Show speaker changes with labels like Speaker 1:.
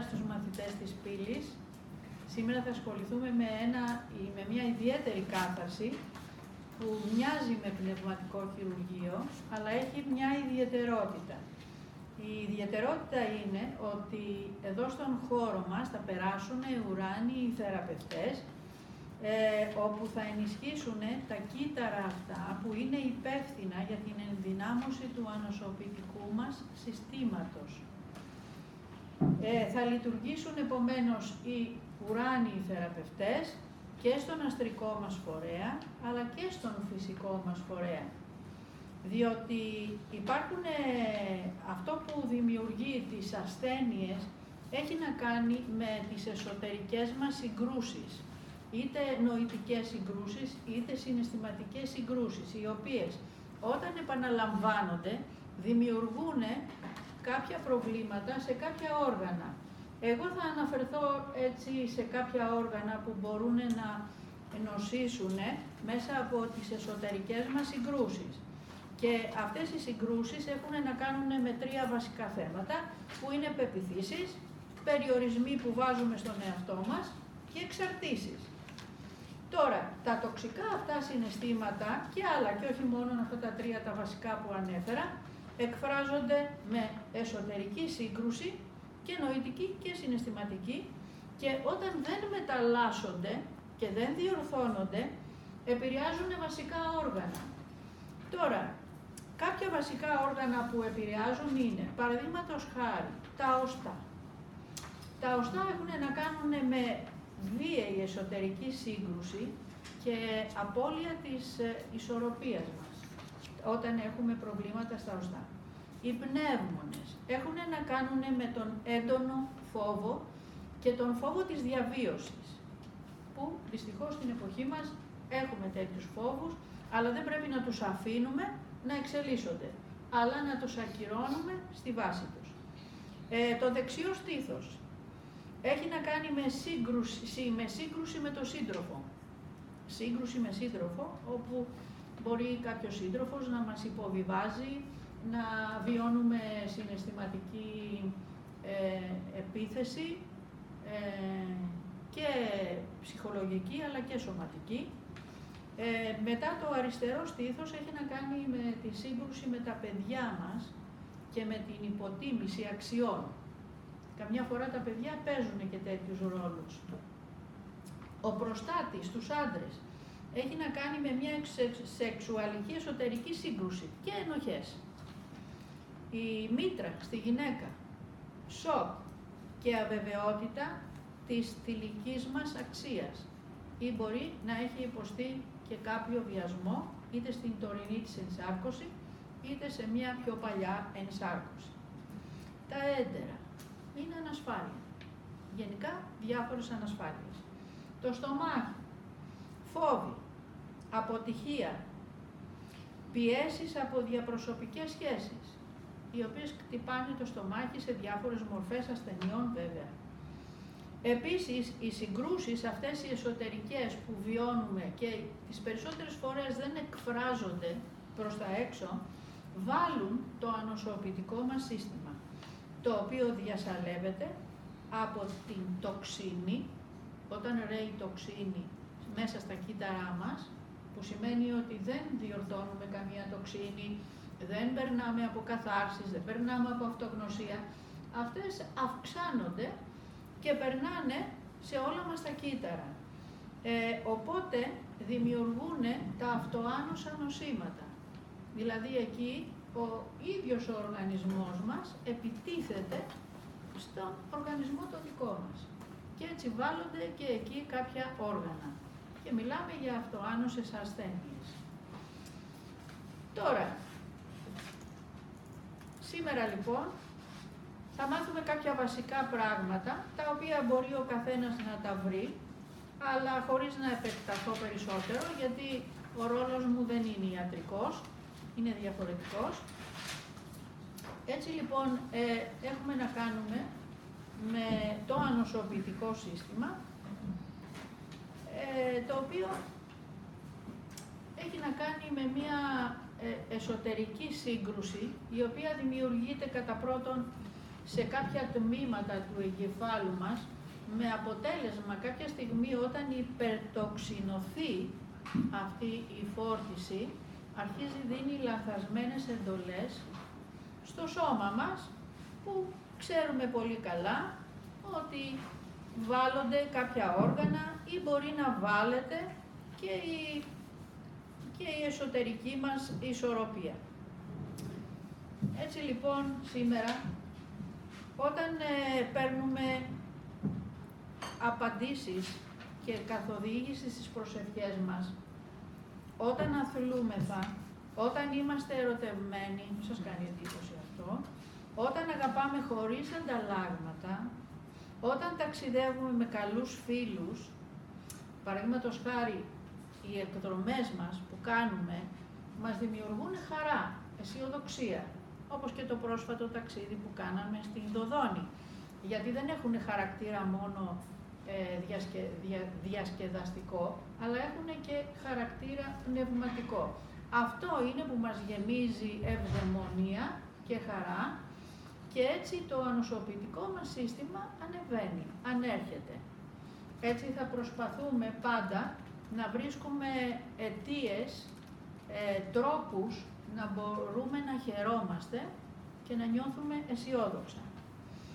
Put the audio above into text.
Speaker 1: στους μαθητές της πύλης. Σήμερα θα ασχοληθούμε με μια ιδιαίτερη κάθαρση που μοιάζει με πνευματικό χειρουργείο, αλλά έχει μια ιδιαιτερότητα. Η ιδιαιτερότητα είναι ότι εδώ στον χώρο μας θα περάσουν ουράνιοι θεραπευτές, όπου θα ενισχύσουν τα κύτταρα αυτά που είναι υπεύθυνα για την ενδυνάμωση του ανοσοποιητικού μας συστήματος. Θα λειτουργήσουν επομένως οι ουράνιοι θεραπευτές και στον αστρικό μας φορέα, αλλά και στον φυσικό μας φορέα. Διότι υπάρχουν, αυτό που δημιουργεί τις ασθένειες έχει να κάνει με τις εσωτερικές μας συγκρούσεις, είτε νοητικές συγκρούσεις, είτε συναισθηματικές συγκρούσεις, οι οποίες όταν επαναλαμβάνονται δημιουργούν κάποια προβλήματα σε κάποια όργανα. Εγώ θα αναφερθώ έτσι σε κάποια όργανα που μπορούν να νοσήσουν μέσα από τις εσωτερικές μας συγκρούσεις. Και αυτές οι συγκρούσεις έχουν να κάνουν με τρία βασικά θέματα, που είναι πεποιθήσεις, περιορισμοί που βάζουμε στον εαυτό μας και εξαρτήσεις. Τώρα, τα τοξικά αυτά συναισθήματα και άλλα, και όχι μόνο αυτά τα τρία τα βασικά που ανέφερα, εκφράζονται με εσωτερική σύγκρουση και νοητική και συναισθηματική, και όταν δεν μεταλλάσσονται και δεν διορθώνονται, επηρεάζουν βασικά όργανα. Τώρα, κάποια βασικά όργανα που επηρεάζουν είναι, παραδείγματος χάρη, τα οστά. Τα οστά έχουν να κάνουν με βίαιη εσωτερική σύγκρουση και απώλεια της ισορροπίας μας, όταν έχουμε προβλήματα στα οστά. Οι πνεύμονες έχουν να κάνουν με τον έντονο φόβο και τον φόβο της διαβίωσης, που δυστυχώς στην εποχή μας έχουμε τέτοιους φόβους, αλλά δεν πρέπει να τους αφήνουμε να εξελίσσονται, αλλά να τους ακυρώνουμε στη βάση τους. Το δεξιό στήθος έχει να κάνει με σύγκρουση με τον σύντροφο. Σύγκρουση με σύντροφο, όπου μπορεί κάποιος σύντροφος να μας υποβιβάζει, να βιώνουμε συναισθηματική επίθεση και ψυχολογική αλλά και σωματική. Μετά το αριστερό στήθος έχει να κάνει με τη σύγκρουση με τα παιδιά μας και με την υποτίμηση αξιών. Καμιά φορά τα παιδιά παίζουν και τέτοιους ρόλους. Ο προστάτης στους άντρες έχει να κάνει με μια σεξουαλική εσωτερική σύγκρουση και ενοχές. Η μήτρα στη γυναίκα, σοκ και αβεβαιότητα της θηλυκής μας αξίας, ή μπορεί να έχει υποστεί και κάποιο βιασμό, είτε στην τωρινή της ενσάρκωση, είτε σε μια πιο παλιά ενσάρκωση. Τα έντερα είναι ανασφάλεια. Γενικά διάφορες ανασφάλειες. Το στομάχι, φόβοι, αποτυχία, πιέσεις από διαπροσωπικές σχέσεις, οι οποίες χτυπάνε το στομάχι σε διάφορες μορφές ασθενειών βέβαια. Επίσης, οι συγκρούσεις αυτές οι εσωτερικές που βιώνουμε και τις περισσότερες φορές δεν εκφράζονται προς τα έξω, βάλουν το ανοσοποιητικό μας σύστημα, το οποίο διασαλεύεται από την τοξίνη, όταν ρέει τοξίνη μέσα στα κύτταρά μας, που σημαίνει ότι δεν διορθώνουμε καμία τοξίνη, δεν περνάμε από καθάρσεις, δεν περνάμε από αυτογνωσία, αυτές αυξάνονται και περνάνε σε όλα μας τα κύτταρα. Οπότε δημιουργούν τα αυτοάνωσα νοσήματα. Δηλαδή εκεί ο ίδιος ο οργανισμός μας επιτίθεται στον οργανισμό το δικό μας. Και έτσι βάλλονται και εκεί κάποια όργανα. Και μιλάμε για αυτοάνωσες ασθένειες. Τώρα, σήμερα λοιπόν θα μάθουμε κάποια βασικά πράγματα, τα οποία μπορεί ο καθένας να τα βρει, αλλά χωρίς να επεκταθώ περισσότερο, γιατί ο ρόλος μου δεν είναι ιατρικός, είναι διαφορετικός. Έτσι λοιπόν έχουμε να κάνουμε με το ανοσοποιητικό σύστημα, το οποίο έχει να κάνει με μια εσωτερική σύγκρουση, η οποία δημιουργείται κατά πρώτον σε κάποια τμήματα του εγκεφάλου μας, με αποτέλεσμα κάποια στιγμή όταν υπερτοξινωθεί αυτή η φόρτιση, αρχίζει δίνει λανθασμένες εντολές στο σώμα μας, που ξέρουμε πολύ καλά ότι βάλλονται κάποια όργανα ή μπορεί να βάλετε και η εσωτερική μας ισορροπία. Έτσι λοιπόν σήμερα, όταν παίρνουμε απαντήσεις και καθοδήγηση στις προσευχές μας, όταν αθλούμεθα, όταν είμαστε ερωτευμένοι, μην σας κάνει εντύπωση αυτό, όταν αγαπάμε χωρίς ανταλλάγματα, όταν ταξιδεύουμε με καλούς φίλους, παραδείγματος χάρη οι εκδρομές μας που κάνουμε μας δημιουργούν χαρά, αισιοδοξία, όπως και το πρόσφατο ταξίδι που κάναμε στην Δοδόνη, γιατί δεν έχουν χαρακτήρα μόνο διασκεδαστικό, αλλά έχουν και χαρακτήρα πνευματικό. Αυτό είναι που μας γεμίζει ευδαιμονία και χαρά, και έτσι το ανοσοποιητικό μας σύστημα ανεβαίνει, ανέρχεται. Έτσι θα προσπαθούμε πάντα να βρίσκουμε αιτίες, τρόπους να μπορούμε να χαιρόμαστε και να νιώθουμε αισιόδοξα.